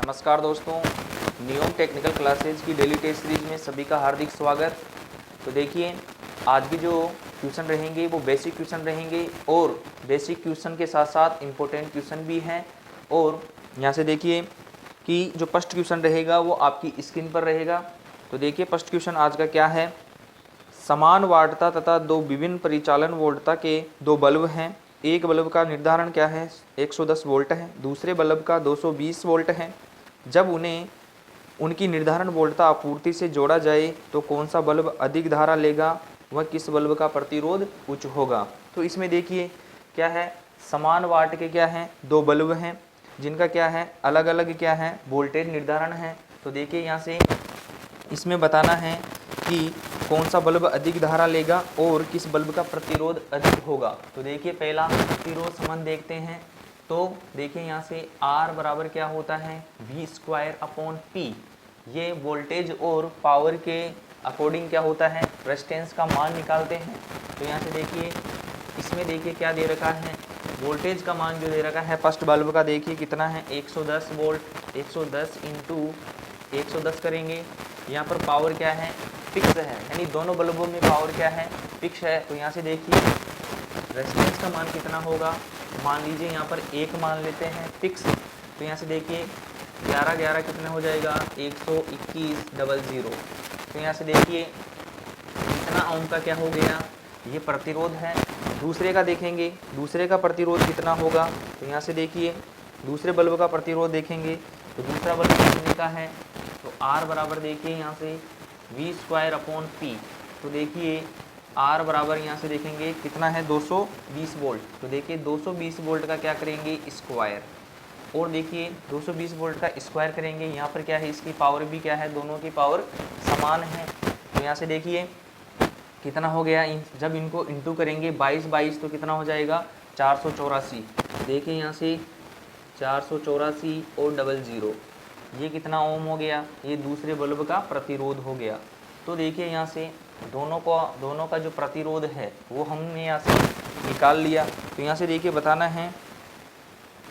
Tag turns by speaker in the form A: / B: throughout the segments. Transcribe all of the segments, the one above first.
A: नमस्कार दोस्तों, नियम टेक्निकल क्लासेज की डेली टेस्ट सीरीज में सभी का हार्दिक स्वागत। तो देखिए, आज की जो क्वेश्चन रहेंगे वो बेसिक क्वेश्चन रहेंगे और बेसिक क्वेश्चन के साथ साथ इम्पोर्टेंट क्वेश्चन भी हैं। और यहाँ से देखिए कि जो फर्स्ट क्वेश्चन रहेगा वो आपकी स्क्रीन पर रहेगा। तो देखिए फर्स्ट क्वेश्चन आज का क्या है। समान वाटता तथा दो विभिन्न परिचालन वोल्टता के दो बल्ब हैं। एक बल्ब का निर्धारण क्या है, 110 वोल्ट है, दूसरे बल्ब का 220 वोल्ट है। जब उन्हें उनकी निर्धारण वोल्टता आपूर्ति से जोड़ा जाए तो कौन सा बल्ब अधिक धारा लेगा, वह किस बल्ब का प्रतिरोध उच्च होगा। तो इसमें देखिए क्या है, समान वाट के क्या हैं, दो बल्ब हैं जिनका क्या है अलग अलग क्या है वोल्टेज निर्धारण है। तो देखिए यहाँ से इसमें बताना है कि कौन सा बल्ब अधिक धारा लेगा और किस बल्ब का प्रतिरोध अधिक होगा। तो देखिए पहला प्रतिरोध संबंध देखते हैं। तो देखिए यहाँ से R बराबर क्या होता है, V²/P। ये वोल्टेज और पावर के अकॉर्डिंग क्या होता है, रेजिस्टेंस का मान निकालते हैं। तो यहाँ से देखिए इसमें देखिए क्या दे रखा है, वोल्टेज का मान जो दे रखा है फर्स्ट बल्ब का देखिए कितना है, 110 वोल्ट। 110 इंटू 110 करेंगे। यहाँ पर पावर क्या है, फिक्स है, यानी दोनों बल्बों में पावर क्या है, फिक्स है। तो यहाँ से देखिए रेजिस्टेंस का मान कितना होगा, मान लीजिए यहाँ पर 1 मान लेते हैं फिक्स। तो यहाँ से देखिए 11 11 कितने हो जाएगा, 12100। तो यहाँ से देखिए इतना ओम का क्या हो गया, ये प्रतिरोध है। दूसरे का देखेंगे, दूसरे का प्रतिरोध कितना होगा। तो यहाँ से देखिए दूसरे बल्ब का प्रतिरोध देखेंगे तो दूसरा बल्ब कितने का है, तो R बराबर देखिए यहाँ से V²/P। तो देखिए R बराबर यहाँ से देखेंगे कितना है, 220 वोल्ट। तो देखिए 220 वोल्ट का क्या करेंगे, स्क्वायर। और देखिए 220 वोल्ट का स्क्वायर करेंगे, यहाँ पर क्या है, इसकी पावर भी क्या है, दोनों की पावर समान है। तो यहाँ से देखिए कितना हो गया, जब इनको इंटू करेंगे 22 तो कितना हो जाएगा, 484। देखिए यहाँ से 484 और 00, ये कितना ओम हो गया, ये दूसरे बल्ब का प्रतिरोध हो गया। तो देखिए यहाँ से दोनों का जो प्रतिरोध है वो हमने यहाँ से निकाल लिया। तो यहाँ से देखिए बताना है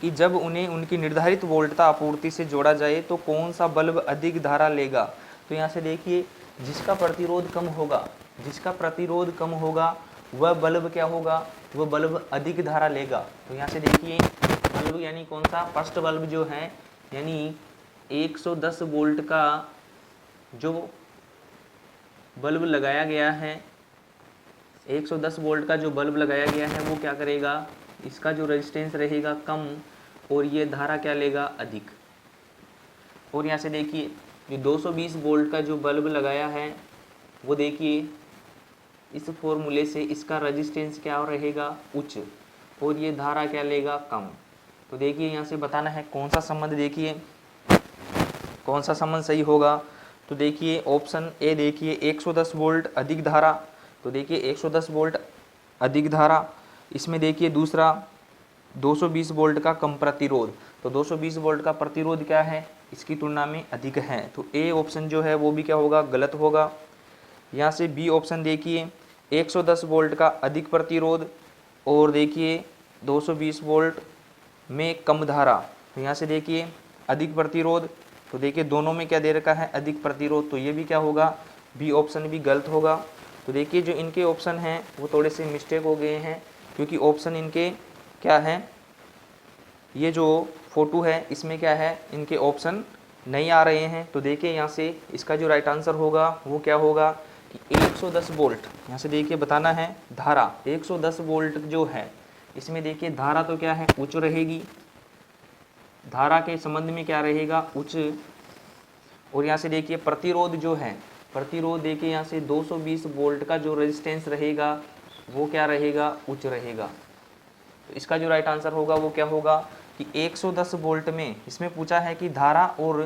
A: कि जब उन्हें उनकी निर्धारित वोल्टता आपूर्ति से जोड़ा जाए तो कौन सा बल्ब अधिक धारा लेगा। तो यहाँ से देखिए जिसका प्रतिरोध कम होगा वह बल्ब क्या होगा, वह बल्ब अधिक धारा लेगा। तो यहाँ से देखिए बल्ब यानी कौन सा, फर्स्ट बल्ब जो है यानी 110 वोल्ट का जो बल्ब लगाया गया है, 110 वोल्ट का जो बल्ब लगाया गया है वो क्या करेगा, इसका जो रेजिस्टेंस रहेगा कम और ये धारा क्या लेगा, अधिक। और यहाँ से देखिए जो 220 वोल्ट का जो बल्ब लगाया है वो देखिए इस फॉर्मूले से इसका रेजिस्टेंस क्या रहेगा, उच्च, और ये धारा क्या लेगा, कम। तो देखिए यहाँ से बताना है कौन सा संबंध, देखिए कौन सा संबंध सही होगा। तो देखिए ऑप्शन ए देखिए 110 वोल्ट अधिक धारा। तो देखिए 110 वोल्ट अधिक धारा, इसमें देखिए दूसरा 220 वोल्ट का कम प्रतिरोध। तो 220 वोल्ट का प्रतिरोध क्या है, इसकी तुलना में अधिक है। तो ए ऑप्शन जो है वो भी क्या होगा, गलत होगा। यहाँ से बी ऑप्शन देखिए 110 वोल्ट का अधिक प्रतिरोध और देखिए 220 वोल्ट में कम धारा। तो यहाँ से देखिए अधिक प्रतिरोध, तो देखिए दोनों में क्या दे रखा है, अधिक प्रतिरोध। तो ये भी क्या होगा, बी ऑप्शन भी गलत होगा। तो देखिए जो इनके ऑप्शन हैं वो थोड़े से मिस्टेक हो गए हैं, क्योंकि ऑप्शन इनके क्या है, ये जो फोटो है इसमें क्या है, इनके ऑप्शन नहीं आ रहे हैं। तो देखिए यहाँ से इसका जो राइट आंसर होगा वो क्या होगा कि 110 वोल्ट। यहाँ से देखिए बताना है धारा 110 वोल्ट जो है इसमें देखिए धारा तो क्या है, उच्च रहेगी, धारा के संबंध में क्या रहेगा, उच्च। और यहाँ से देखिए प्रतिरोध जो है, प्रतिरोध देखिए यहाँ से 220 वोल्ट का जो रेजिस्टेंस रहेगा वो क्या रहेगा, उच्च रहेगा। तो इसका जो राइट आंसर होगा वो क्या होगा कि 110 वोल्ट में इसमें पूछा है कि धारा और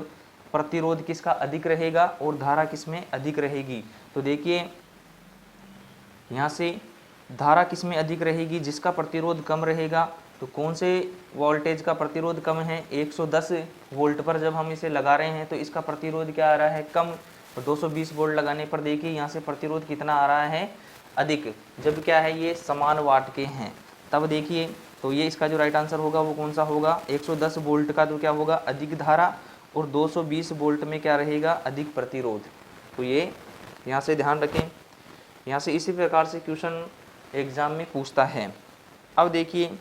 A: प्रतिरोध किसका अधिक रहेगा और धारा किसमें अधिक रहेगी। तो देखिए यहाँ से धारा किसमें अधिक रहेगी, जिसका प्रतिरोध कम रहेगा। तो कौन से वोल्टेज का प्रतिरोध कम है, 110 वोल्ट पर जब हम इसे लगा रहे हैं तो इसका प्रतिरोध क्या आ रहा है, कम। और 220 वोल्ट लगाने पर देखिए यहाँ से प्रतिरोध कितना आ रहा है, अधिक। जब क्या है ये समान वाट के हैं तब देखिए तो ये इसका जो राइट आंसर होगा वो कौन सा होगा, 110 वोल्ट का तो क्या होगा, अधिक धारा, और 220 वोल्ट में क्या रहेगा, अधिक प्रतिरोध। तो ये यहाँ से ध्यान रखें। यहाँ से इसी प्रकार से क्वेश्चन एग्जाम में पूछता है। अब देखिए,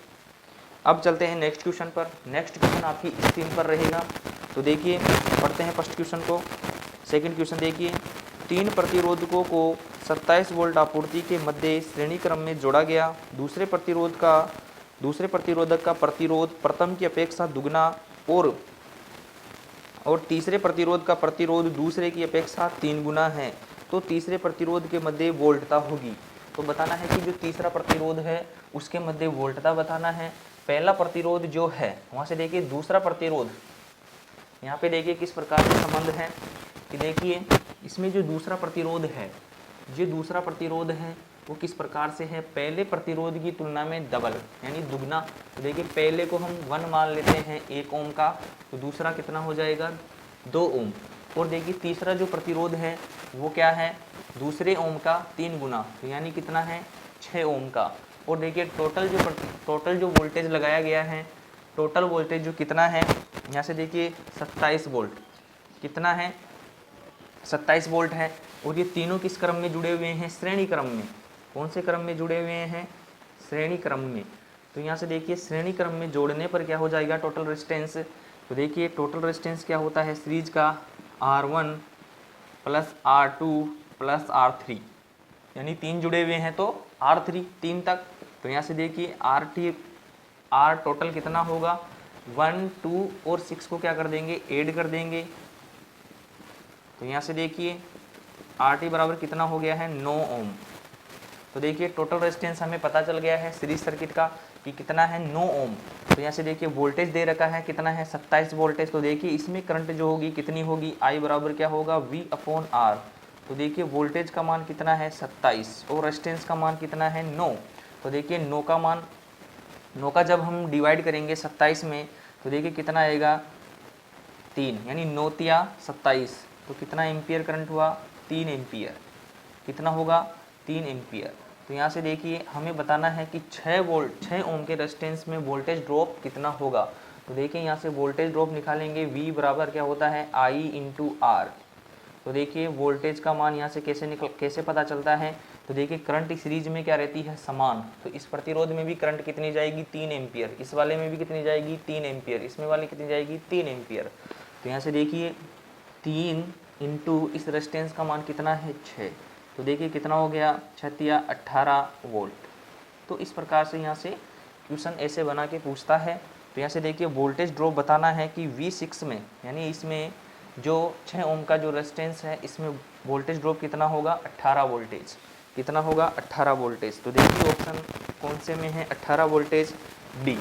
A: अब चलते हैं नेक्स्ट क्वेश्चन पर। नेक्स्ट क्वेश्चन आपकी स्क्रीन पर रहेगा। तो देखिए, पढ़ते हैं फर्स्ट क्वेश्चन को। सेकंड क्वेश्चन देखिए, 3 प्रतिरोधकों को 27 वोल्ट आपूर्ति के मध्य श्रेणी क्रम में जोड़ा गया। दूसरे प्रतिरोधक का प्रतिरोध प्रथम की अपेक्षा दुगना और तीसरे प्रतिरोध का प्रतिरोध दूसरे की अपेक्षा 3 गुना है, तो तीसरे प्रतिरोध के मध्य वोल्टता होगी। तो बताना है कि जो तीसरा प्रतिरोध है उसके मध्य वोल्टता बताना है। पहला प्रतिरोध जो है, वहाँ से देखिए दूसरा प्रतिरोध, यहाँ पे देखिए किस प्रकार का संबंध है कि देखिए इसमें जो दूसरा प्रतिरोध है, वो किस प्रकार से है, पहले प्रतिरोध की तुलना में डबल यानी दुगना। तो देखिए पहले को हम 1 मान लेते हैं 1 ओम का, तो दूसरा कितना हो जाएगा 2 ओम। और देखिए तीसरा जो प्रतिरोध है वो क्या है, दूसरे ओम का 3 गुना, तो यानी कितना है 6 ओम का। और देखिए टोटल जो वोल्टेज लगाया गया है, टोटल वोल्टेज जो कितना है, यहाँ से देखिए 27 वोल्ट, कितना है 27 वोल्ट है। और ये तीनों किस क्रम में जुड़े हुए हैं, श्रेणी क्रम में। कौन से क्रम में जुड़े हुए हैं, श्रेणी क्रम में। तो यहाँ से देखिए श्रेणी क्रम में जोड़ने पर क्या हो जाएगा, टोटल रेजिस्टेंस। तो देखिए टोटल रेजिस्टेंस क्या होता है सीरीज का, R1 plus R2 plus R3, यानी 3 जुड़े हुए हैं तो R3 3 तक। तो यहाँ से देखिए R टोटल कितना होगा, 1 2 और 6 को क्या कर देंगे, ऐड कर देंगे। तो यहाँ से देखिए RT बराबर कितना हो गया है 9 ओम। तो देखिए टोटल रेजिस्टेंस हमें पता चल गया है सीरीज सर्किट का कि कितना है 9 ओम। तो यहाँ से देखिए वोल्टेज दे रखा है कितना है 27 वोल्टेज। तो देखिए इसमें करंट जो होगी कितनी होगी, I बराबर क्या होगा V/R। तो देखिए वोल्टेज का मान कितना है 27 और रेजिस्टेंस का मान कितना है 9। तो देखिए 9 का जब हम डिवाइड करेंगे 27 में, तो देखिए कितना आएगा 3, यानी 9 तिया 27। तो कितना एम्पियर करंट हुआ, 3 एम्पियर। कितना होगा 3 एम्पियर। तो यहाँ से देखिए हमें बताना है कि 6 ओम के रेजिस्टेंस में वोल्टेज ड्रॉप कितना होगा। तो देखिए यहाँ से वोल्टेज ड्रॉप निकालेंगे, V बराबर क्या होता है I/R। तो देखिए वोल्टेज का मान यहाँ से कैसे पता चलता है। तो देखिए करंट सीरीज में क्या रहती है, समान। तो इस प्रतिरोध में भी करंट कितनी जाएगी 3 एम्पियर, इस वाले में भी कितनी जाएगी 3 एम्पियर, इसमें वाले कितनी जाएगी 3 एम्पियर। तो यहाँ से देखिए 3 इंटू इस रेजिस्टेंस का मान कितना है 6। तो देखिए कितना हो गया 6 या 18 वोल्ट। तो इस प्रकार से यहाँ से क्वेश्चन ऐसे बना के पूछता है। तो यहाँ से देखिए वोल्टेज ड्रॉप बताना है कि V6 में, यानी इसमें जो 6 ओम का जो रेजिस्टेंस है इसमें वोल्टेज ड्रॉप कितना होगा 18 वोल्टेज। कितना होगा 18 वोल्टेज। तो देखिए ऑप्शन कौन से में है 18 वोल्टेज, डी।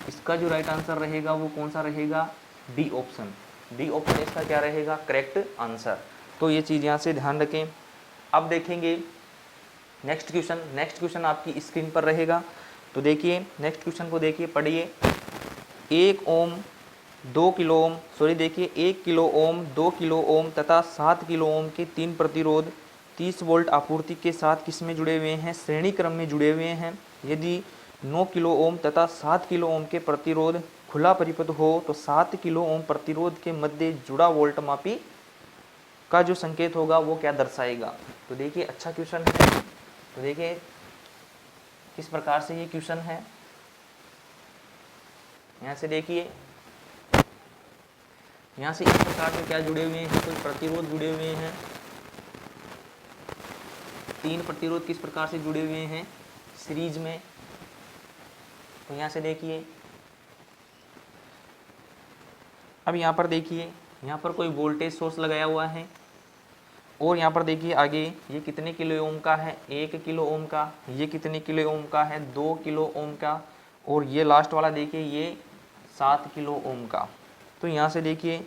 A: इसका जो राइट आंसर रहेगा वो कौन सा रहेगा, डी ऑप्शन। डी ऑप्शन इसका क्या रहेगा, करेक्ट आंसर। तो ये चीज़ यहाँ से ध्यान रखें। अब देखेंगे नेक्स्ट क्वेश्चन आपकी स्क्रीन पर रहेगा। तो देखिए नेक्स्ट क्वेश्चन को देखिए, पढ़िए। 1 ओम 2 किलो ओम, देखिए 1 किलो ओम 2 किलो ओम तथा 7 किलो ओम के 3 प्रतिरोध 30 वोल्ट आपूर्ति के साथ किस में जुड़े हुए हैं, श्रेणी क्रम में जुड़े हुए हैं। यदि 9 किलो ओम तथा 7 किलो ओम के प्रतिरोध खुला परिपथ हो तो 7 किलो ओम प्रतिरोध के मध्य जुड़ा वोल्ट मापी का जो संकेत होगा वो क्या दर्शाएगा। तो देखिए अच्छा क्वेश्चन है। तो देखिए किस प्रकार से ये क्वेश्चन है, यहाँ से देखिए यहाँ से इस प्रकार से क्या जुड़े हुए हैं, कुछ प्रतिरोध जुड़े हुए हैं। 3 प्रतिरोध किस प्रकार से जुड़े हुए हैं सीरीज में। तो यहाँ से देखिए अब यहाँ पर देखिए, यहाँ पर कोई वोल्टेज सोर्स लगाया हुआ है और यहाँ पर देखिए आगे ये कितने किलो ओम का है, 1 किलो ओम का। ये कितने किलो ओम का है, 2 किलो ओम का। और ये लास्ट वाला देखिए ये 7 किलो ओम का। तो यहाँ से देखिए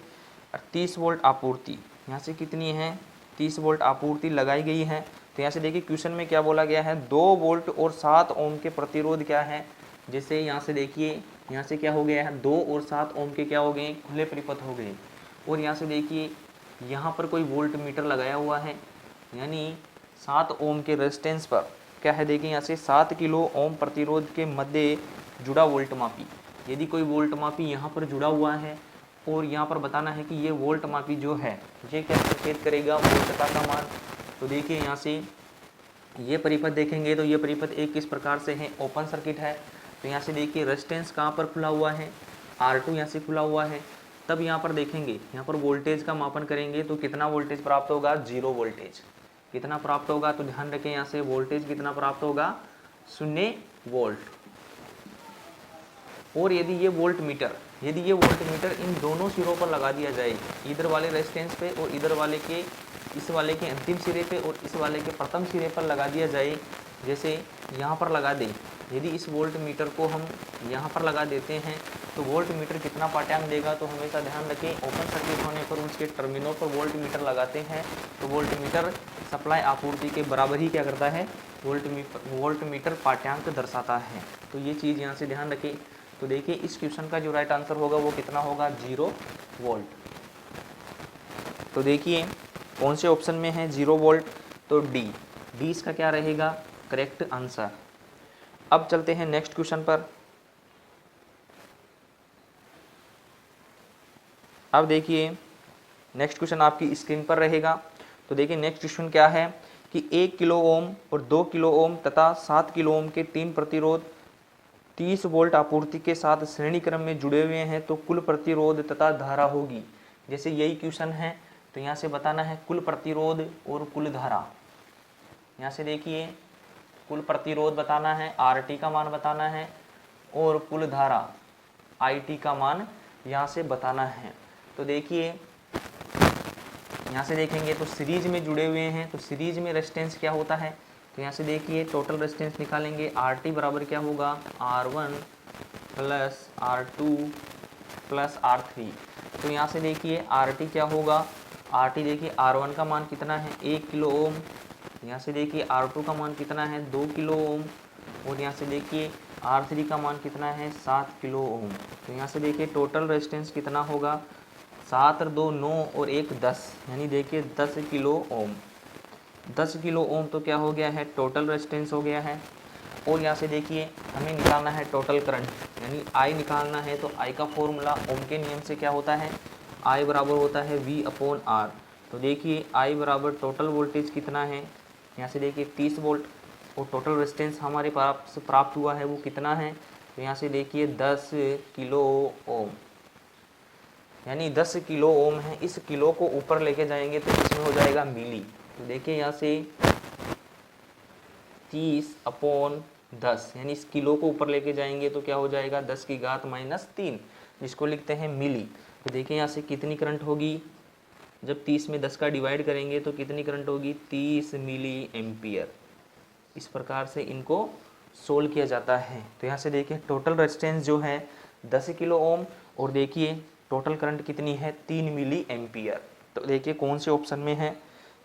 A: 30 वोल्ट आपूर्ति, यहाँ से कितनी है 30 वोल्ट आपूर्ति लगाई गई है। तो यहाँ से देखिए क्वेश्चन में क्या बोला गया है, 2 वोल्ट और 7 ओम के प्रतिरोध क्या है। जैसे यहाँ से देखिए यहाँ से क्या हो गया है, 2 और 7 ओम के क्या हो गए, खुले परिपथ हो गए। और यहाँ से देखिए यहाँ पर कोई वोल्ट मीटर लगाया हुआ है, यानी 7 ओम के रेजिस्टेंस पर क्या है, देखिए यहाँ से 7 किलो ओम प्रतिरोध के मध्य जुड़ा वोल्ट मापी। यदि कोई वोल्ट मापी यहाँ पर जुड़ा हुआ है और यहाँ पर बताना है कि ये वोल्ट मापी जो है ये क्या संकेत करेगा, वोल्टता का मान। तो देखिए यहाँ से ये परिपथ देखेंगे तो ये परिपथ एक किस प्रकार से है, ओपन सर्किट है। तो यहाँ से देखिए रेजिस्टेंस कहाँ पर खुला हुआ है, R2 यहाँ से खुला हुआ है। तब यहाँ पर देखेंगे, यहाँ पर वोल्टेज का मापन करेंगे तो कितना वोल्टेज प्राप्त होगा, 0 वोल्टेज। कितना प्राप्त होगा, तो ध्यान रखें यहाँ से वोल्टेज कितना प्राप्त होगा, 0 वोल्ट। और यदि ये वोल्ट मीटर इन दोनों सिरों पर लगा दिया जाए, इधर वाले रेजिस्टेंस पे और इधर वाले के, इस वाले के अंतिम सिरे पे और इस वाले के प्रथम सिरे पर लगा दिया जाए, जैसे यहाँ पर लगा दें, यदि इस वोल्ट मीटर को हम यहाँ पर लगा देते हैं तो वोल्ट मीटर कितना पाठ्यांक देगा, तो हमेशा ध्यान रखें ओपन सर्किट होने पर उसके टर्मिनल पर वोल्ट मीटर लगाते हैं तो वोल्ट मीटर सप्लाई आपूर्ति के बराबर ही क्या करता है, वोल्ट मीटर पाठ्यांक दर्शाता है। तो ये चीज़ यहाँ से ध्यान रखें। तो देखिए इस क्वेश्चन का जो राइट आंसर होगा वो कितना होगा, 0 वोल्ट। तो देखिए कौन से ऑप्शन में है 0 वोल्ट, तो डी इसका क्या रहेगा, करेक्ट आंसर। अब चलते हैं नेक्स्ट क्वेश्चन पर। अब देखिए नेक्स्ट क्वेश्चन आपकी स्क्रीन पर रहेगा। तो देखिए नेक्स्ट क्वेश्चन क्या है कि 1 किलो ओम और 2 किलो ओम तथा 7 किलो ओम के 3 प्रतिरोध 30 वोल्ट आपूर्ति के साथ श्रेणी क्रम में जुड़े हुए हैं तो कुल प्रतिरोध तथा धारा होगी। जैसे यही क्वेश्चन है तो यहाँ से बताना है कुल प्रतिरोध और कुल धारा। यहाँ से देखिए कुल प्रतिरोध बताना है, RT का मान बताना है, और कुल धारा IT का मान यहाँ से बताना है। तो देखिए यहाँ से देखेंगे तो सीरीज में जुड़े हुए हैं, तो सीरीज में रेजिस्टेंस क्या होता है, तो यहाँ से देखिए टोटल रेजिस्टेंस निकालेंगे, RT बराबर क्या होगा, R1 plus R2 plus R3। तो यहाँ से देखिए RT क्या होगा, RT देखिए R1 का मान कितना है, 1 किलो ओम। यहाँ से देखिए R2 का मान कितना है, 2 किलो ओम। और यहाँ से देखिए R3 का मान कितना है, 7 किलो ओम। तो यहाँ से देखिए टोटल रेजिस्टेंस कितना होगा, 7 और 2 9 और 1 10, यानी देखिए 10 किलो ओम। 10 किलो ओम तो क्या हो गया है, टोटल रेजिस्टेंस हो गया है। और यहाँ से देखिए हमें निकालना है टोटल करंट, यानी I निकालना है। तो I का फॉर्मूला ओम के नियम से क्या होता है, I बराबर होता है V/R। तो देखिए I बराबर टोटल वोल्टेज कितना है, यहाँ से देखिए 30 वोल्ट, और टोटल रेजिस्टेंस हमारे पास प्राप्त हुआ है वो कितना है, तो यहाँ से देखिए 10 किलो ओम, यानी 10 किलो ओम है। इस किलो को ऊपर लेके जाएंगे तो इसमें हो जाएगा मिली। तो देखिए यहाँ से 30/10, यानी इस किलो को ऊपर लेके जाएंगे तो क्या हो जाएगा, 10 की घात -3, जिसको लिखते हैं मिली। तो देखिए यहाँ से कितनी करंट होगी, जब 30 में 10 का डिवाइड करेंगे तो कितनी करंट होगी, 30 मिली एम्पियर। इस प्रकार से इनको सोल्व किया जाता है। तो यहाँ से देखिए टोटल रेजिस्टेंस जो है 10 किलो ओम, और देखिए टोटल करंट कितनी है, 3 मिली एम्पियर। तो देखिए कौन से ऑप्शन में है,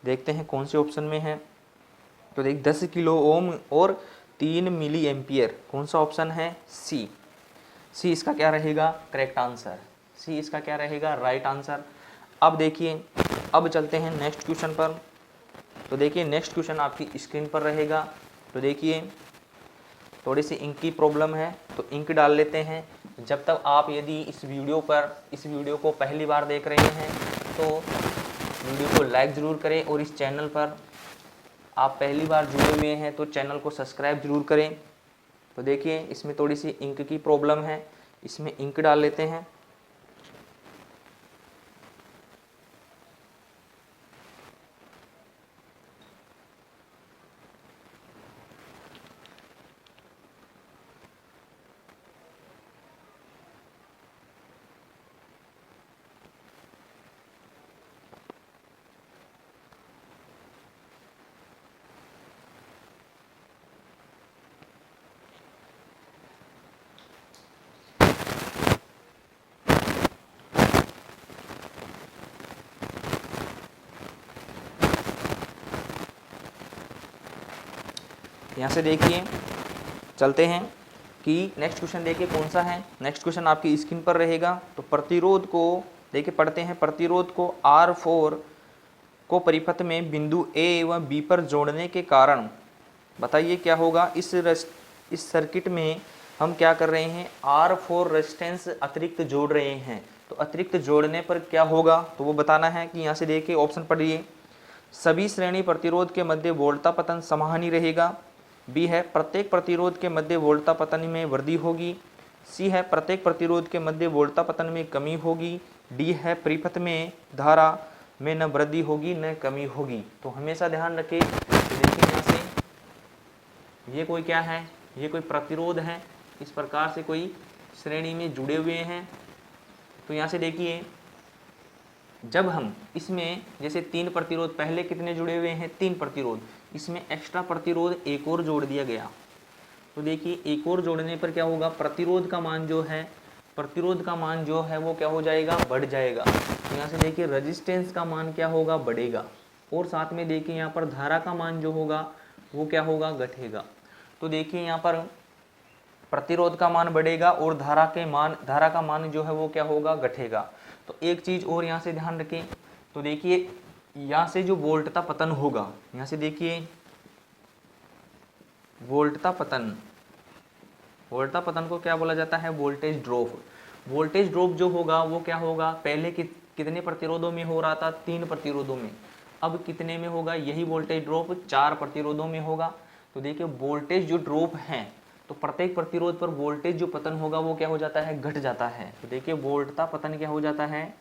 A: देखते हैं कौन से ऑप्शन में है। तो देख 10 किलो ओम और 3 मिली एम्पियर, कौन सा ऑप्शन है, सी इसका क्या रहेगा, करेक्ट आंसर। सी इसका क्या रहेगा, राइट आंसर। अब देखिए अब चलते हैं नेक्स्ट क्वेश्चन पर। तो देखिए नेक्स्ट क्वेश्चन आपकी स्क्रीन पर रहेगा। तो देखिए थोड़ी सी इंक की प्रॉब्लम है तो इंक डाल लेते हैं। जब तक आप यदि इस वीडियो को पहली बार देख रहे हैं तो वीडियो को लाइक ज़रूर करें, और इस चैनल पर आप पहली बार जुड़े हुए हैं तो चैनल को सब्सक्राइब ज़रूर करें। तो देखिए इसमें थोड़ी सी इंक की प्रॉब्लम है, इसमें इंक डाल लेते हैं। यहाँ से देखिए चलते हैं कि नेक्स्ट क्वेश्चन देखिए कौन सा है। नेक्स्ट क्वेश्चन आपकी स्क्रीन पर रहेगा। तो प्रतिरोध को देखिए पढ़ते हैं। प्रतिरोध को R4 को परिपथ में बिंदु A एवं B पर जोड़ने के कारण बताइए क्या होगा। इस सर्किट में हम क्या कर रहे हैं, R4 रेजिस्टेंस अतिरिक्त जोड़ रहे हैं। तो अतिरिक्त जोड़ने पर क्या होगा, तो वो बताना है कि यहाँ से देखिए ऑप्शन पढ़िए। सभी श्रेणी प्रतिरोध के मध्य वोल्टता पतन समान ही रहेगा। बी है प्रत्येक प्रतिरोध के मध्य वोल्टता पतन में वृद्धि होगी। सी है प्रत्येक प्रतिरोध के मध्य वोल्टता पतन में कमी होगी। डी है परिपथ में धारा में न वृद्धि होगी न कमी होगी। तो हमेशा ध्यान रखें। देखिए यहाँ से ये कोई क्या है, ये कोई प्रतिरोध है, इस प्रकार से कोई श्रेणी में जुड़े हुए हैं। तो यहाँ से देखिए जब हम इसमें जैसे 3 प्रतिरोध, पहले कितने जुड़े हुए हैं 3 प्रतिरोध, इसमें एक्स्ट्रा प्रतिरोध एक और जोड़ दिया गया। तो देखिए एक और जोड़ने पर क्या होगा, प्रतिरोध का मान जो है, प्रतिरोध का मान जो है वो क्या हो जाएगा, बढ़ जाएगा। तो यहाँ से देखिए रेजिस्टेंस का मान क्या होगा, बढ़ेगा। और साथ में देखिए यहाँ पर धारा का मान जो होगा वो क्या होगा, घटेगा। तो देखिए यहाँ पर प्रतिरोध का मान बढ़ेगा और धारा का मान जो है वो क्या होगा, घटेगा। तो एक चीज और यहाँ से ध्यान रखें। तो देखिए यहाँ से जो वोल्टता पतन होगा, यहाँ से देखिए वोल्टता पतन, वोल्टता पतन को क्या बोला जाता है, वोल्टेज ड्रॉप। वोल्टेज ड्रॉप जो होगा वो क्या होगा, पहले कितने प्रतिरोधों में हो रहा था, 3 प्रतिरोधों में, अब कितने में होगा, यही वोल्टेज ड्रॉप 4 प्रतिरोधों में होगा। तो देखिए वोल्टेज जो ड्रॉप है, तो प्रत्येक प्रतिरोध पर वोल्टेज जो पतन होगा वो क्या हो जाता है, घट जाता है। तो देखिए वोल्टता पतन क्या हो जाता है,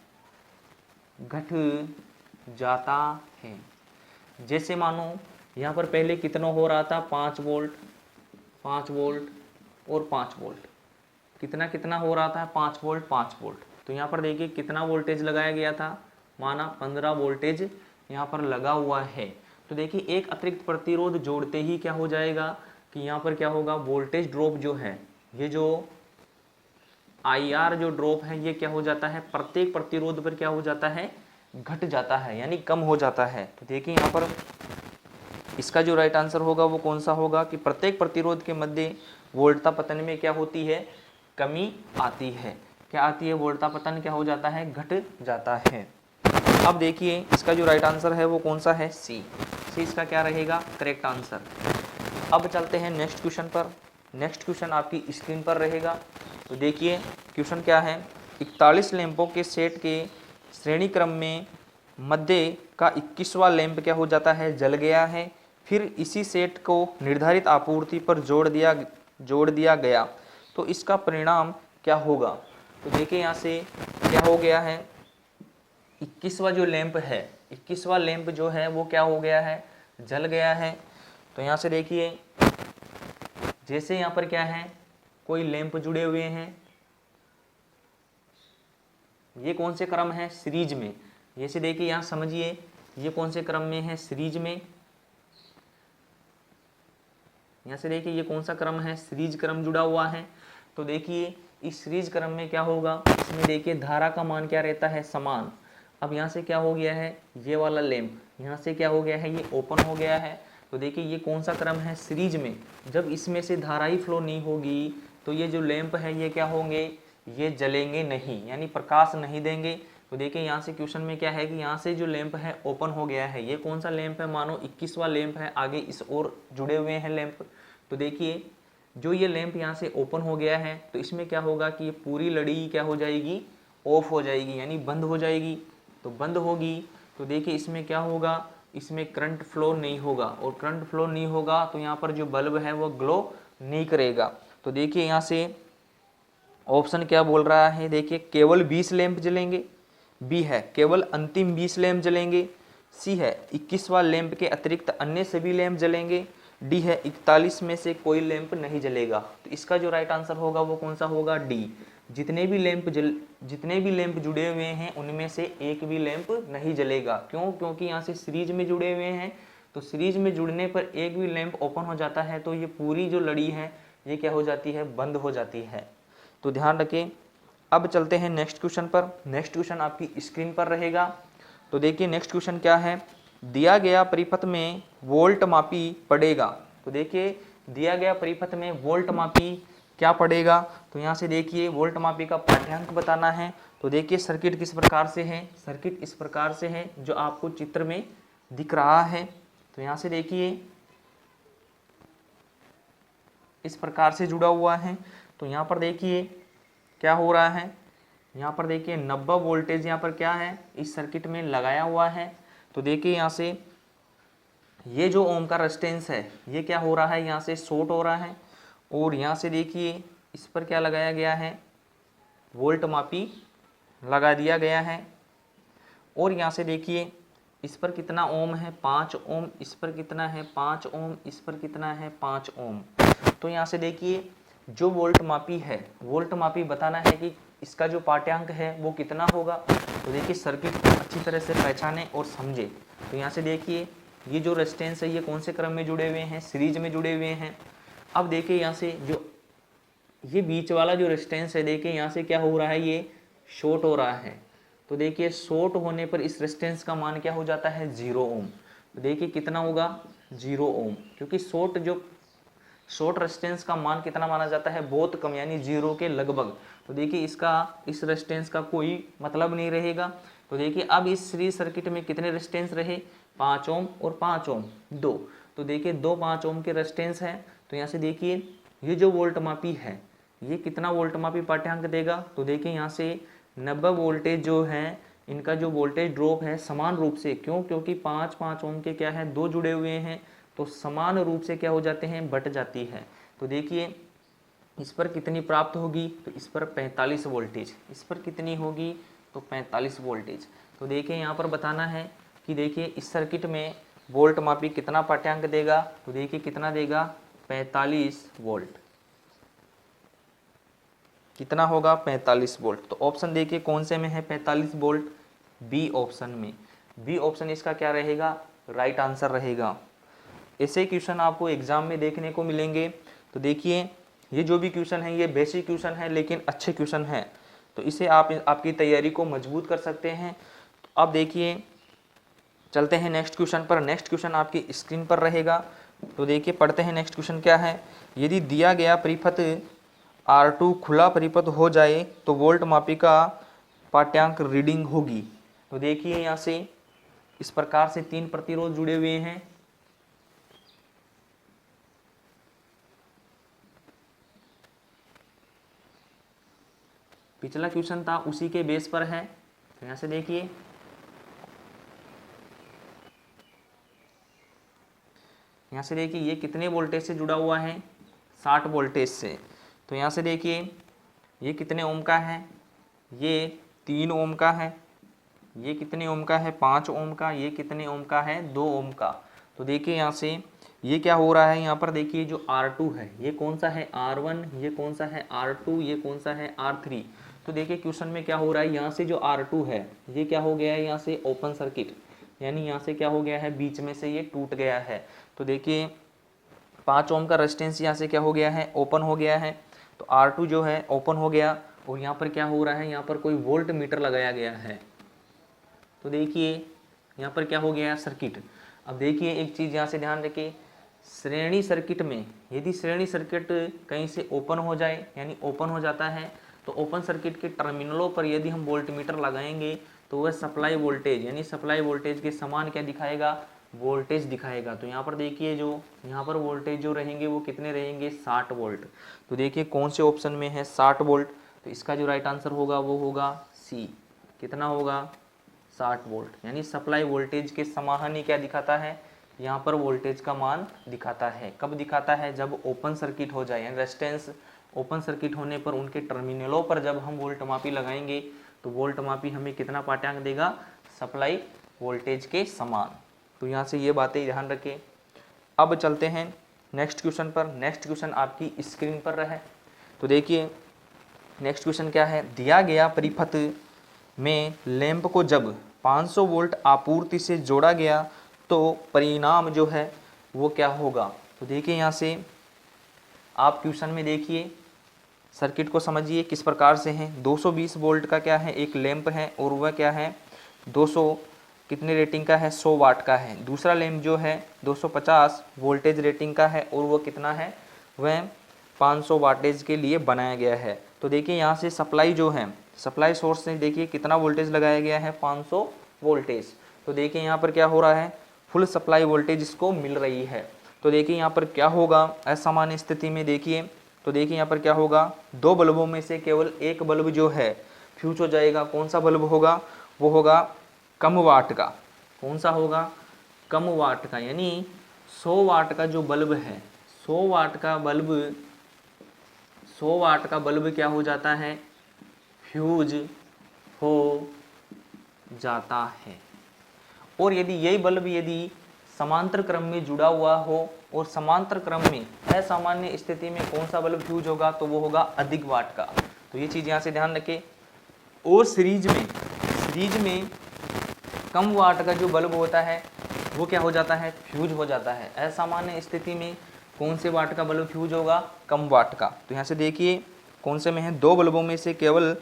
A: घट जाता है। जैसे मानो यहाँ पर पहले कितना हो रहा था, 5 वोल्ट, 5 वोल्ट और 5 वोल्ट, कितना कितना हो रहा था, 5 वोल्ट 5 वोल्ट। तो यहाँ पर देखिए कितना वोल्टेज लगाया गया था, माना 15 वोल्टेज यहाँ पर लगा हुआ है। तो देखिए एक अतिरिक्त प्रतिरोध जोड़ते ही क्या हो जाएगा कि यहाँ पर क्या होगा, वोल्टेज ड्रॉप जो है, ये जो IR जो ड्रॉप है ये क्या हो जाता है, प्रत्येक प्रतिरोध पर क्या हो जाता है, घट जाता है, यानी कम हो जाता है। तो देखिए यहाँ पर इसका जो राइट आंसर होगा वो कौन सा होगा कि प्रत्येक प्रतिरोध के मध्य वोल्टता पतन में क्या होती है, कमी आती है। क्या आती है, वोल्टता पतन क्या हो जाता है, घट जाता है। अब देखिए इसका जो राइट आंसर है वो कौन सा है, सी इसका क्या रहेगा, करेक्ट आंसर। अब चलते हैं नेक्स्ट क्वेश्चन पर। नेक्स्ट क्वेश्चन आपकी स्क्रीन पर रहेगा। तो देखिए क्वेश्चन क्या है, 41 लैंपों के सेट के श्रेणी क्रम में मध्य का 21वां लैंप क्या हो जाता है, जल गया है। फिर इसी सेट को निर्धारित आपूर्ति पर जोड़ दिया गया, तो इसका परिणाम क्या होगा। तो देखिए यहाँ से क्या हो गया है, 21वां जो लैंप है, 21वां लैंप जो है वो क्या हो गया है, जल गया है। तो यहाँ से देखिए जैसे यहाँ पर क्या है, कोई लैंप जुड़े हुए हैं, ये कौन से क्रम है, सीरीज में। जैसे देखिए यहाँ समझिए ये कौन से क्रम में है, सीरीज में। यहाँ से देखिए ये कौन सा क्रम है, सीरीज क्रम जुड़ा हुआ है। तो देखिए इस सीरीज क्रम में क्या होगा, इसमें देखिए धारा का मान क्या रहता है, समान। अब यहाँ से क्या हो गया है, ये वाला लैंप यहाँ से क्या हो गया है, ये ओपन हो गया है। तो देखिए ये कौन सा क्रम है, सीरीज में। जब इसमें से धारा ही फ्लो नहीं होगी तो ये जो लैंप है ये क्या होंगे, ये जलेंगे नहीं, यानी प्रकाश नहीं देंगे। तो देखिए यहाँ से क्वेश्चन में क्या है कि यहाँ से जो लैंप है ओपन हो गया है, ये कौन सा लैंप है, मानो 21वां लैंप है, आगे इस और जुड़े हुए हैं लैंप। तो देखिए जो ये लैंप यहाँ से ओपन हो गया है, तो इसमें क्या होगा कि ये पूरी लड़ी क्या हो जाएगी, ऑफ हो जाएगी, यानी बंद हो जाएगी। तो बंद होगी तो देखिए इसमें क्या होगा, इसमें करंट फ्लो नहीं होगा, और करंट फ्लो नहीं होगा तो यहाँ पर जो बल्ब है वो ग्लो नहीं करेगा। तो देखिए यहाँ से ऑप्शन क्या बोल रहा है, देखिए केवल 20 लैंप जलेंगे, बी है केवल अंतिम 20 लैंप जलेंगे, सी है 21वां लैंप के अतिरिक्त अन्य सभी लैंप जलेंगे, डी है 41 में से कोई लैंप नहीं जलेगा। तो इसका जो राइट आंसर होगा वो कौन सा होगा, डी। जितने भी लैंप जुड़े हुए हैं उनमें से एक भी लैंप नहीं जलेगा। क्यों, क्योंकि यहाँ से सीरीज में जुड़े हुए हैं, तो सीरीज में जुड़ने पर एक भी लैंप ओपन हो जाता है तो ये पूरी जो लड़ी है ये क्या हो जाती है, बंद हो जाती है। तो ध्यान रखें। अब चलते हैं नेक्स्ट क्वेश्चन पर। नेक्स्ट क्वेश्चन आपकी स्क्रीन पर रहेगा। तो देखिए नेक्स्ट क्वेश्चन क्या है, दिया गया परिपथ में वोल्ट मापी पड़ेगा। तो देखिए दिया गया परिपथ में वोल्ट मापी क्या पड़ेगा। तो यहाँ से देखिए वोल्ट मापी का पाठ्यांक बताना है। तो देखिए सर्किट किस प्रकार से है, सर्किट इस प्रकार से है जो आपको चित्र में दिख रहा है। तो यहाँ से देखिए इस प्रकार से जुड़ा हुआ है। तो यहाँ पर देखिए क्या हो रहा है, यहाँ पर देखिए 90 वोल्टेज यहाँ पर क्या है, इस सर्किट में लगाया हुआ है। तो देखिए यहाँ से ये जो ओम का रेजिस्टेंस है ये क्या हो रहा है, यहाँ से शॉर्ट हो रहा है। और यहाँ से देखिए इस पर क्या लगाया गया है, वोल्ट मापी लगा दिया गया है। और यहाँ से देखिए इस पर कितना ओम है, 5 ओम, इस पर कितना है 5 ओम, इस पर कितना है 5 ओम। तो यहाँ से देखिए जो वोल्ट मापी है, वोल्ट मापी बताना है कि इसका जो पाठ्यांक है वो कितना होगा। तो देखिए सर्किट को अच्छी तरह से पहचाने और समझे। तो यहाँ से देखिए ये जो रेजिस्टेंस है ये कौन से क्रम में जुड़े हुए हैं, सीरीज में जुड़े हुए हैं। अब देखिए यहाँ से जो ये बीच वाला जो रेजिस्टेंस है, देखिए यहाँ से क्या हो रहा है, ये शॉर्ट हो रहा है। तो देखिए शॉर्ट होने पर इस रेजिस्टेंस का मान क्या हो जाता है, 0 ओम। तो देखिए कितना होगा, 0 ओम, क्योंकि शॉर्ट रेजिस्टेंस का मान कितना माना जाता है, बहुत कम, यानी 0 के लगभग। तो देखिए इस रेजिस्टेंस का कोई मतलब नहीं रहेगा। तो देखिए अब इस सीरीज सर्किट में कितने रेजिस्टेंस रहे, 5 ओम और 5 ओम 2। तो देखिए 2 5 ओम के रेजिस्टेंस है। तो यहाँ से देखिए ये जो वोल्ट मापी है ये कितना वोल्ट मापी पाठ्यांक देगा। तो देखिए यहाँ से 90 वोल्टेज जो है इनका जो वोल्टेज ड्रॉप है समान रूप से, क्योंकि 5 5 ओम के क्या है, 2 जुड़े हुए हैं, तो समान रूप से क्या हो जाते हैं, बट जाती है। तो देखिए इस पर कितनी प्राप्त होगी, तो इस पर 45 वोल्टेज, इस पर कितनी होगी, तो 45 वोल्टेज। तो देखिए यहाँ पर बताना है कि देखिए इस सर्किट में वोल्ट मापी कितना पाठ्यांक देगा। तो देखिए कितना देगा, 45 वोल्ट। कितना होगा, 45 वोल्ट। तो ऑप्शन देखिए कौन से में है 45 वोल्ट, बी ऑप्शन में। बी ऑप्शन इसका क्या रहेगा, राइट आंसर रहेगा। ऐसे क्वेश्चन आपको एग्जाम में देखने को मिलेंगे। तो देखिए ये जो भी क्वेश्चन है ये बेसिक क्वेश्चन है लेकिन अच्छे क्वेश्चन है, तो इसे आप आपकी तैयारी को मजबूत कर सकते हैं। तो अब देखिए चलते हैं नेक्स्ट क्वेश्चन पर। नेक्स्ट क्वेश्चन आपकी स्क्रीन पर रहेगा। तो देखिए पढ़ते हैं नेक्स्ट क्वेश्चन क्या है। यदि दिया गया परिपथ R2 खुला परिपथ हो जाए तो वोल्ट मापी का पाठ्यांक रीडिंग होगी। तो देखिए यहाँ से इस प्रकार से 3 प्रतिरोध जुड़े हुए हैं। पिछला क्वेश्चन था उसी के बेस पर है। तो यहाँ से देखिए ये कितने वोल्टेज से जुड़ा हुआ है, 60 वोल्टेज से। तो यहाँ से देखिए ये कितने ओम का है, ये 3 ओम का है, ये कितने ओम का है, 5 ओम का, ये कितने ओम का है, 2 ओम का। तो देखिए यहाँ से ये क्या हो रहा है, यहाँ पर देखिए जो R2 है ये कौन सा है, R1, ये कौन सा है R2, ये कौन सा है R3। तो देखिए क्वेश्चन में क्या हो रहा है, यहाँ से जो R2 है ये क्या हो गया है, यहाँ से ओपन सर्किट, यानी यहाँ से क्या हो गया है, बीच में से ये टूट गया है। तो देखिए 5 ओम का रेजिस्टेंस यहाँ से क्या हो गया है, ओपन हो गया है। तो R2 जो है ओपन हो गया और यहाँ पर क्या हो रहा है, यहाँ पर कोई वोल्ट मीटर लगाया गया है। तो देखिए यहाँ पर क्या हो गया सर्किट। अब देखिए एक चीज़ यहाँ से ध्यान रखिए, श्रेणी सर्किट में यदि श्रेणी सर्किट कहीं से ओपन हो जाए, यानी ओपन हो जाता है, तो ओपन सर्किट के टर्मिनलों पर यदि हम वोल्ट मीटर लगाएंगे तो वह सप्लाई वोल्टेज, यानी सप्लाई वोल्टेज के समान क्या दिखाएगा, वोल्टेज दिखाएगा। तो यहाँ पर देखिए जो यहाँ पर वोल्टेज जो रहेंगे वो कितने रहेंगे, 60 वोल्ट। तो देखिए कौन से ऑप्शन में है 60 वोल्ट। तो इसका जो राइट आंसर होगा वो होगा सी। कितना होगा, 60 वोल्ट, यानी सप्लाई वोल्टेज के समान ही क्या दिखाता है, यहाँ पर वोल्टेज का मान दिखाता है। कब दिखाता है, जब ओपन सर्किट हो जाए, यानी रेजिस्टेंस ओपन सर्किट होने पर उनके टर्मिनलों पर जब हम वोल्ट मापी लगाएंगे तो वोल्ट मापी हमें कितना पाठ्यांक देगा, सप्लाई वोल्टेज के समान। तो यहाँ से ये बातें ध्यान रखें। अब चलते हैं नेक्स्ट क्वेश्चन पर। नेक्स्ट क्वेश्चन आपकी स्क्रीन पर रहे। तो देखिए नेक्स्ट क्वेश्चन क्या है, दिया गया परिपथ में लैंप को जब 500 वोल्ट आपूर्ति से जोड़ा गया तो परिणाम जो है वो क्या होगा। तो देखिए यहाँ से आप क्वेश्चन में देखिए, सर्किट को समझिए किस प्रकार से है। 220 वोल्ट का क्या है, एक लैंप है और वह क्या है 200 कितने रेटिंग का है, 100 वाट का है। दूसरा लैंप जो है 250 वोल्टेज रेटिंग का है और वो कितना है, वह 500 वाटेज के लिए बनाया गया है। तो देखिए यहाँ से सप्लाई जो है, सप्लाई सोर्स से देखिए कितना वोल्टेज लगाया गया है, 500 वोल्टेज। तो देखिए यहाँ पर क्या हो रहा है, फुल सप्लाई वोल्टेज इसको मिल रही है। तो देखिए यहाँ पर क्या होगा असामान्य स्थिति में, देखिए तो देखिए यहाँ पर क्या होगा, 2 बल्बों में से केवल एक बल्ब जो है फ्यूज हो जाएगा। कौन सा बल्ब होगा? वो होगा कम वाट का। कौन सा होगा? कम वाट का, यानी 100 वाट का जो बल्ब है, 100 वाट का बल्ब, 100 वाट का बल्ब क्या हो जाता है? फ्यूज हो जाता है। और यदि यही बल्ब यदि समांतर क्रम में जुड़ा हुआ हो और समांतर क्रम में असामान्य स्थिति में कौन सा बल्ब फ्यूज होगा? तो वो होगा अधिक वाट का। तो ये चीज़ यहाँ से ध्यान रखें। और सीरीज में कम वाट का जो बल्ब होता है वो क्या हो जाता है? फ्यूज हो जाता है। असामान्य स्थिति में कौन से वाट का बल्ब फ्यूज होगा? कम वाट का। तो यहाँ से देखिए कौन से में है? दो बल्बों में से केवल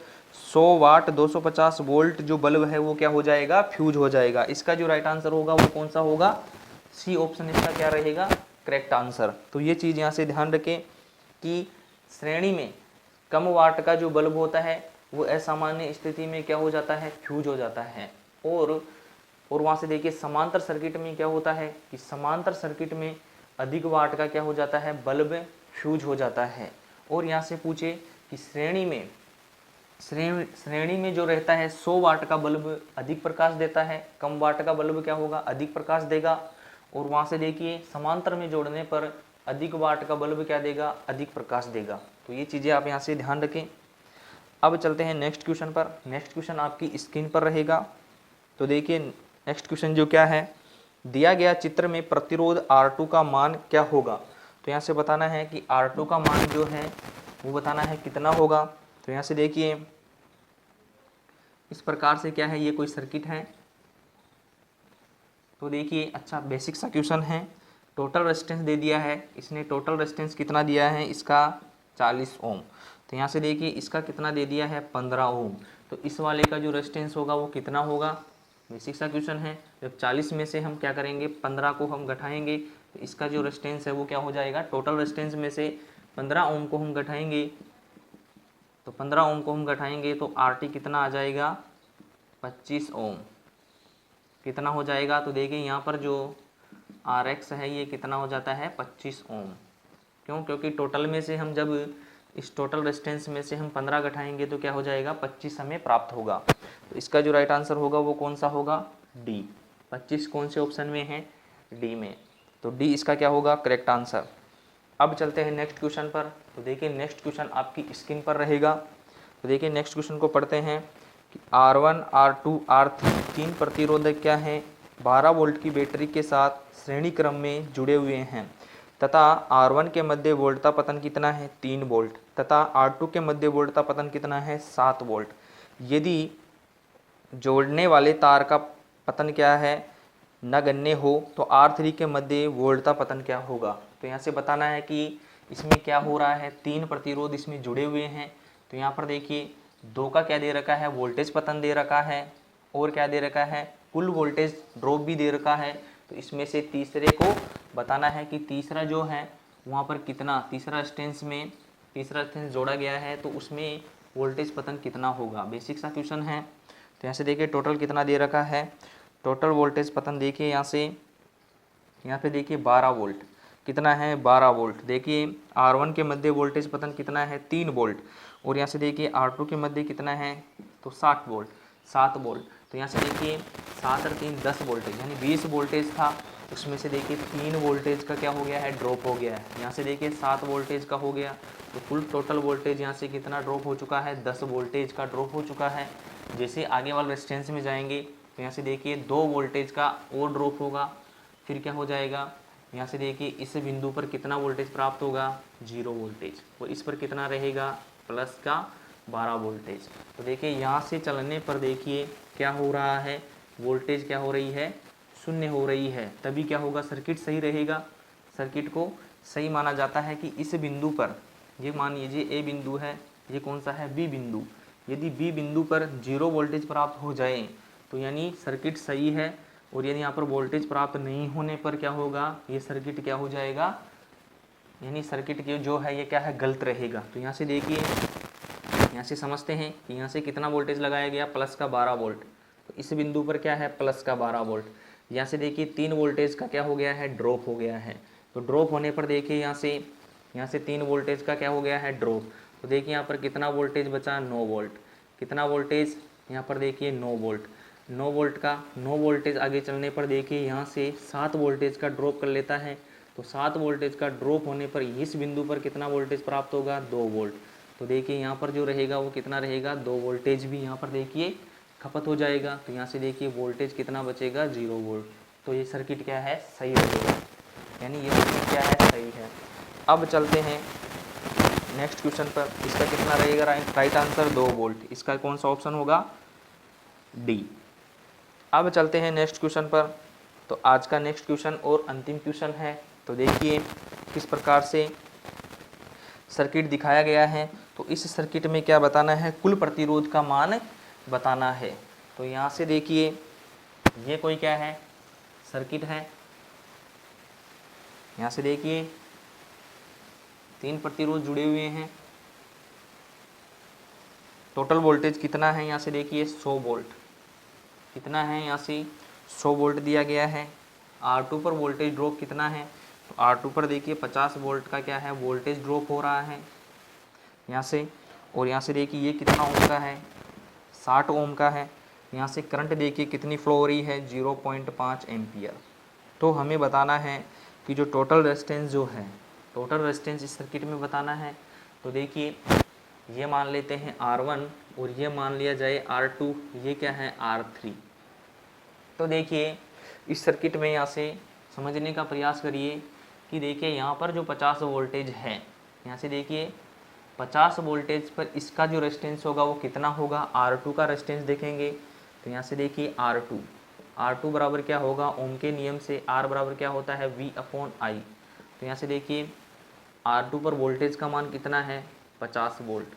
A: 100 वाट 250 वोल्ट जो बल्ब है वो क्या हो जाएगा? फ्यूज हो जाएगा। इसका जो राइट आंसर होगा वो कौन सा होगा? सी ऑप्शन इसका क्या रहेगा? Correct answer. तो ये चीज़ यहाँ से ध्यान रखें कि श्रेणी में कम वाट का जो बल्ब होता है वो असामान्य स्थिति में क्या हो जाता है? फ्यूज हो जाता है। और वहाँ से देखिए समांतर सर्किट में क्या होता है कि समांतर सर्किट में अधिक वाट का क्या हो जाता है? बल्ब फ्यूज हो जाता है। और यहाँ से पूछे कि श्रेणी में जो रहता है 100 वाट का बल्ब अधिक प्रकाश देता है, कम वाट का बल्ब क्या होगा? अधिक प्रकाश देगा। और वहाँ से देखिए समांतर में जोड़ने पर अधिक वाट का बल्ब क्या देगा? अधिक प्रकाश देगा। तो ये चीज़ें आप यहाँ से ध्यान रखें। अब चलते हैं नेक्स्ट क्वेश्चन पर। नेक्स्ट क्वेश्चन आपकी स्क्रीन पर रहेगा। तो देखिए नेक्स्ट क्वेश्चन जो क्या है, दिया गया चित्र में प्रतिरोध R2 का मान क्या होगा? तो यहाँ से बताना है कि R2 का मान जो है वो बताना है कितना होगा। तो यहाँ से देखिए इस प्रकार से क्या है, ये कोई सर्किट है। तो देखिए अच्छा बेसिक सा क्वेश्चन है। टोटल रेजिस्टेंस दे दिया है इसने। टोटल रेजिस्टेंस कितना दिया है इसका? 40 ओम। तो यहाँ से देखिए इसका कितना दे दिया है? 15 ओम। तो इस वाले का जो रेजिस्टेंस होगा वो कितना होगा? बेसिक सा क्वेश्चन है। जब 40 में से हम क्या करेंगे? 15 को हम घटाएंगे तो इसका जो रेजिस्टेंस है वो क्या हो जाएगा? टोटल रेजिस्टेंस में से 15 ओम को हम घटाएंगे तो 15 ओम को हम घटाएंगे तो RT कितना आ जाएगा? 25 ओम। कितना हो जाएगा? तो देखिए यहाँ पर जो RX है ये कितना हो जाता है? 25 ओम। क्यों? क्योंकि टोटल में से हम जब इस टोटल रेजिस्टेंस में से हम 15 घटाएंगे तो क्या हो जाएगा? 25 हमें प्राप्त होगा। तो इसका जो राइट आंसर होगा वो कौन सा होगा? डी। 25 कौन से ऑप्शन में है? डी में। तो डी इसका क्या होगा? Correct answer. अब चलते हैं नेक्स्ट क्वेश्चन पर। तो देखिए नेक्स्ट क्वेश्चन आपकी स्क्रीन पर रहेगा। तो देखिए नेक्स्ट क्वेश्चन को पढ़ते हैं कि R1 R2 R3 तीन प्रतिरोधक क्या हैं? 12 वोल्ट की बैटरी के साथ श्रेणी क्रम में जुड़े हुए हैं तथा R1 के मध्य वोल्टता पतन कितना है? 3 वोल्ट तथा R2 के मध्य वोल्टता पतन कितना है? 7 वोल्ट। यदि जोड़ने वाले तार का पतन क्या है? नगण्य हो तो R3 के मध्य वोल्टता पतन क्या होगा? तो यहाँ से बताना है कि इसमें क्या हो रहा है? तीन प्रतिरोध इसमें जुड़े हुए हैं। तो यहाँ पर देखिए दो का क्या दे रखा है? वोल्टेज पतन दे रखा है। और क्या दे रखा है? कुल वोल्टेज ड्रॉप भी दे रखा है। तो इसमें से तीसरे को बताना है कि तीसरा जो है वहाँ पर कितना, तीसरा स्टेंस जोड़ा गया है तो उसमें वोल्टेज पतन कितना होगा। बेसिक सा क्वेश्चन है। तो यहाँ से देखिए टोटल कितना दे रखा है? टोटल वोल्टेज पतन देखिए यहाँ पे देखिए 12 वोल्ट। कितना है? 12 वोल्ट। देखिए R1 के मध्य वोल्टेज पतन कितना है? 3 वोल्ट। और यहाँ से देखिए R2 के मध्य कितना है? तो 7 वोल्ट। तो यहाँ से देखिए 7 और 3 10 वोल्टेज यानी 20 वोल्टेज था। उसमें से देखिए 3 वोल्टेज का क्या हो गया है? ड्रॉप हो गया है। यहाँ से देखिए 7 वोल्टेज का हो गया तो कुल टोटल वोल्टेज यहाँ से कितना ड्रॉप हो चुका है? 10 वोल्टेज का ड्रॉप हो चुका है। जैसे आगे वाले रेजिस्टेंस में जाएंगे तो यहाँ से देखिए 2 वोल्टेज का और ड्रॉप होगा। फिर क्या हो जाएगा? यहाँ से देखिए इस बिंदु पर कितना वोल्टेज प्राप्त होगा? 0 वोल्टेज। और इस पर कितना रहेगा? प्लस का 12 वोल्टेज। तो देखिए यहाँ से चलने पर देखिए क्या हो रहा है? वोल्टेज क्या हो रही है? शून्य हो रही है। तभी क्या होगा? सर्किट सही रहेगा। सर्किट को सही माना जाता है कि इस बिंदु पर, ये मान लीजिए ए बिंदु है, ये कौन सा है? बी बिंदु। यदि बी बिंदु पर 0 वोल्टेज प्राप्त हो जाए तो यानी सर्किट सही है। और यदि यहाँ पर वोल्टेज प्राप्त नहीं होने पर क्या होगा? ये सर्किट क्या हो जाएगा? यानी सर्किट की जो है ये क्या है? गलत रहेगा। तो यहाँ से देखिए यहाँ से समझते हैं कि यहाँ से कितना वोल्टेज लगाया गया? प्लस का 12 वोल्ट। तो इस बिंदु पर क्या है? प्लस का 12 वोल्ट। यहाँ से देखिए 3 वोल्टेज का क्या हो गया है? ड्रॉप हो गया है। तो ड्रॉप होने पर देखिए यहाँ से 3 वोल्टेज का क्या हो गया है? ड्रॉप। तो देखिए यहाँ पर कितना वोल्टेज बचा? 9 वोल्ट। कितना वोल्टेज, यहाँ पर देखिए 9 वोल्ट, 9 वोल्ट का 9 वोल्टेज आगे चलने पर देखिए यहाँ से 7 वोल्टेज का ड्रॉप कर लेता है। तो 7 वोल्टेज का ड्रॉप होने पर इस बिंदु पर कितना वोल्टेज प्राप्त होगा, 2 वोल्ट। तो देखिए यहाँ पर जो रहेगा वो कितना रहेगा, 2 वोल्टेज भी यहाँ पर देखिए खपत हो जाएगा। तो यहाँ से देखिए वोल्टेज कितना बचेगा, 0 वोल्ट। तो ये सर्किट क्या है, सही रहेगा, यानी ये सर्किट क्या है, सही है। अब चलते हैं नेक्स्ट क्वेश्चन पर। इसका कितना रहेगा, राइट आंसर 2 वोल्ट। इसका कौन सा ऑप्शन होगा, डी। अब चलते हैं नेक्स्ट क्वेश्चन पर। तो आज का नेक्स्ट क्वेश्चन और अंतिम क्वेश्चन है। तो देखिए किस प्रकार से सर्किट दिखाया गया है। तो इस सर्किट में क्या बताना है, कुल प्रतिरोध का मान बताना है। तो यहाँ से देखिए ये कोई क्या है, सर्किट है। यहाँ से देखिए 3 प्रतिरोध जुड़े हुए हैं। टोटल वोल्टेज कितना है, यहाँ से देखिए 100 वोल्ट। कितना है, यहाँ से 100 वोल्ट दिया गया है। R2 पर वोल्टेज ड्रॉप कितना है, तो R2 पर देखिए 50 वोल्ट का क्या है, वोल्टेज ड्रॉप हो रहा है यहाँ से। और यहाँ से देखिए ये कितना ओम का है, 60 ओम का है। यहाँ से करंट देखिए कितनी फ्लो हो रही है, 0.5 एम्पियर। तो हमें बताना है कि जो टोटल रेजिस्टेंस जो है, टोटल रेजिस्टेंस इस सर्किट में बताना है। तो देखिए ये मान लेते हैं R1 और ये मान लिया जाए R2, ये क्या है, R3। तो देखिए इस सर्किट में यहाँ से समझने का प्रयास करिए कि देखिए यहाँ पर जो 50 वोल्टेज है, यहाँ से देखिए 50 वोल्टेज पर इसका जो रेजिस्टेंस होगा वो कितना होगा, R2 का रेजिस्टेंस देखेंगे। तो यहाँ से देखिए R2 बराबर क्या होगा, ओम के नियम से R बराबर क्या होता है, V/I। तो यहाँ से देखिए R2 पर वोल्टेज का मान कितना है, 50 वोल्ट।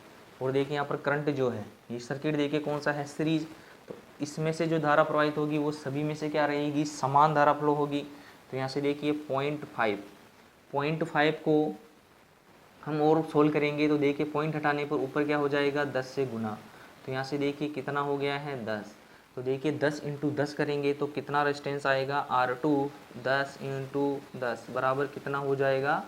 A: और देखिए यहाँ पर करंट जो है, ये सर्किट देखिए कौन सा है, सीरीज। तो इसमें से जो धारा प्रवाहित होगी वो सभी में से क्या रहेगी, समान धारा फ्लो होगी। तो यहाँ से देखिए 0.5 को हम और सोल्व करेंगे। तो देखिए पॉइंट हटाने पर ऊपर क्या हो जाएगा, 10 से गुना। तो यहाँ से देखिए कितना हो गया है, 10। तो देखिए 10 × 10 करेंगे तो कितना रेजिस्टेंस आएगा, R2 10 × 10 बराबर कितना हो जाएगा,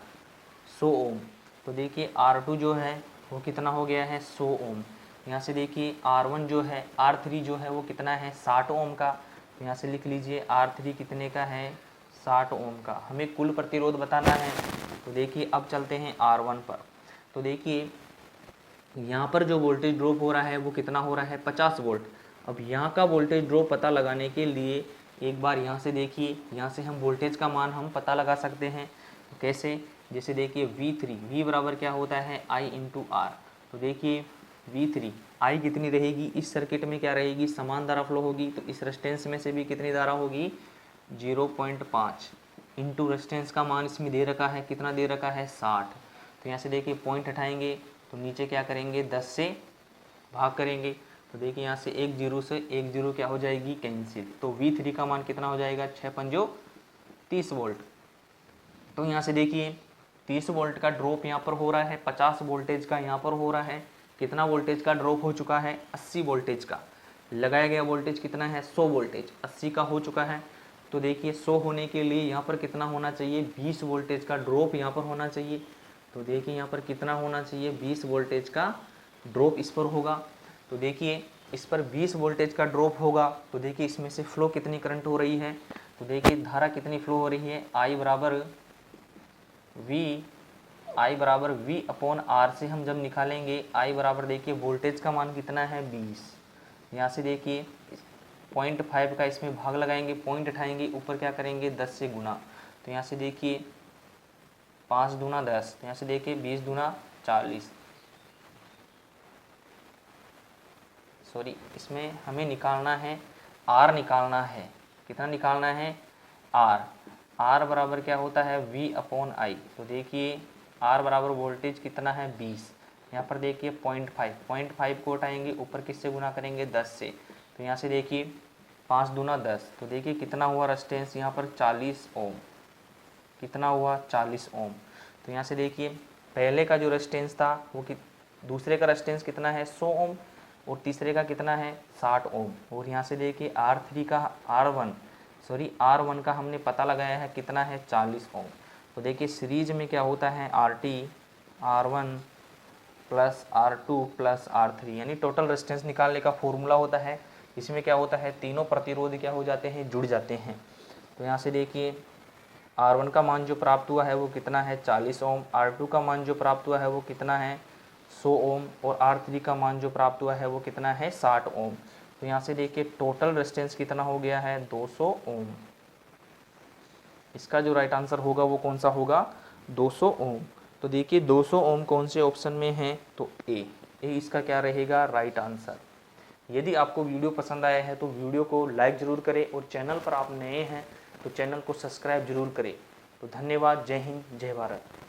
A: 100 ओम। तो देखिए R2 जो है वो कितना हो गया है, 100 ओम। यहाँ से देखिए R1 जो है, R3 जो है वो कितना है, 60 ओम का। तो यहाँ से लिख लीजिए R3 कितने का है, 60 ओम का। हमें कुल प्रतिरोध बताना है। तो देखिए अब चलते हैं R1 पर। तो देखिए यहाँ पर जो वोल्टेज ड्रॉप हो रहा है वो कितना हो रहा है, 50 वोल्ट। अब यहाँ का वोल्टेज ड्रॉप पता लगाने के लिए एक बार यहाँ से देखिए, यहाँ से हम वोल्टेज का मान हम पता लगा सकते हैं। तो कैसे, जैसे देखिए V बराबर क्या होता है, I × R। तो देखिए V3 I कितनी रहेगी, इस सर्किट में क्या रहेगी, समान धारा फ्लो होगी। तो इस रेजिस्टेंस में से भी कितनी धारा होगी, 0.5 इंटू रेजिस्टेंस का मान इसमें दे रखा है, कितना दे रखा है, 60। तो यहाँ से देखिए पॉइंट हटाएंगे तो नीचे क्या करेंगे, 10 से भाग करेंगे। तो देखिए यहाँ से 1 0 से 1 0 क्या हो जाएगी, कैंसिल। तो V3 का मान कितना हो जाएगा, 6 × 30 वोल्ट। तो यहाँ से देखिए 30 वोल्ट का ड्रॉप यहाँ पर हो रहा है, 50 वोल्टेज का यहाँ पर हो रहा है। कितना वोल्टेज का ड्रॉप हो चुका है, 80 वोल्टेज का। लगाया गया वोल्टेज कितना है, 100 वोल्टेज, 80 का हो चुका है। तो देखिए 100 होने के लिए यहाँ पर कितना होना चाहिए, 20 वोल्टेज का ड्रॉप यहाँ पर होना चाहिए। तो देखिए यहाँ पर कितना होना चाहिए, 20 वोल्टेज का ड्रॉप इस पर होगा। तो देखिए इस पर 20 वोल्टेज का ड्रॉप होगा। तो देखिए इसमें से फ्लो कितनी करंट हो रही है, तो देखिए धारा कितनी फ्लो हो रही है, I बराबर V/R से हम जब निकालेंगे I बराबर देखिए वोल्टेज का मान कितना है, 20। यहाँ से देखिए 0.5 का इसमें भाग लगाएंगे, पॉइंट उठाएंगे, ऊपर क्या करेंगे, 10 से गुना। तो यहाँ से देखिए 5 दूना 10, तो यहाँ से देखिए 20 दूना 40। सॉरी, इसमें हमें निकालना है R, निकालना है, कितना निकालना है, R बराबर क्या होता है, V/I। तो देखिए R बराबर वोल्टेज कितना है, 20। यहाँ पर देखिए 0.5 को उठाएंगे, ऊपर किससे गुना करेंगे, 10 से। तो यहाँ से देखिए 5 दूना 10, तो देखिए कितना हुआ रेजिस्टेंस यहाँ पर, 40 ओम। कितना हुआ, 40 ओम। तो यहाँ से देखिए पहले का जो रेजिस्टेंस था वो दूसरे का रेजिस्टेंस कितना है, 100 ओम, और तीसरे का कितना है, 60 ओम। और यहाँ से देखिए R1 का हमने पता लगाया है, कितना है, 40 ओम। तो देखिए सीरीज में क्या होता है, R1 plus R2 plus R3, यानी टोटल रेजिस्टेंस निकालने का फॉर्मूला होता है। इसमें क्या होता है, तीनों प्रतिरोध क्या हो जाते हैं, जुड़ जाते हैं। तो यहाँ से देखिए R1 का मान जो प्राप्त हुआ है वो कितना है, 40 ओम। R2 का मान जो प्राप्त हुआ है वो कितना है, 100 ओम। और R3 का मान जो प्राप्त हुआ है वो कितना है, 60 ओम। तो यहाँ से देखिए टोटल रेजिस्टेंस कितना हो गया है, 200 ओम। इसका जो राइट आंसर होगा वो कौन सा होगा, 200 ओम। तो देखिए 200 ओम कौन से ऑप्शन में है, तो ए इसका क्या रहेगा, राइट आंसर। यदि आपको वीडियो पसंद आया है तो वीडियो को लाइक ज़रूर करें और चैनल पर आप नए हैं तो चैनल को सब्सक्राइब जरूर करें। तो धन्यवाद, जय हिंद, जय भारत।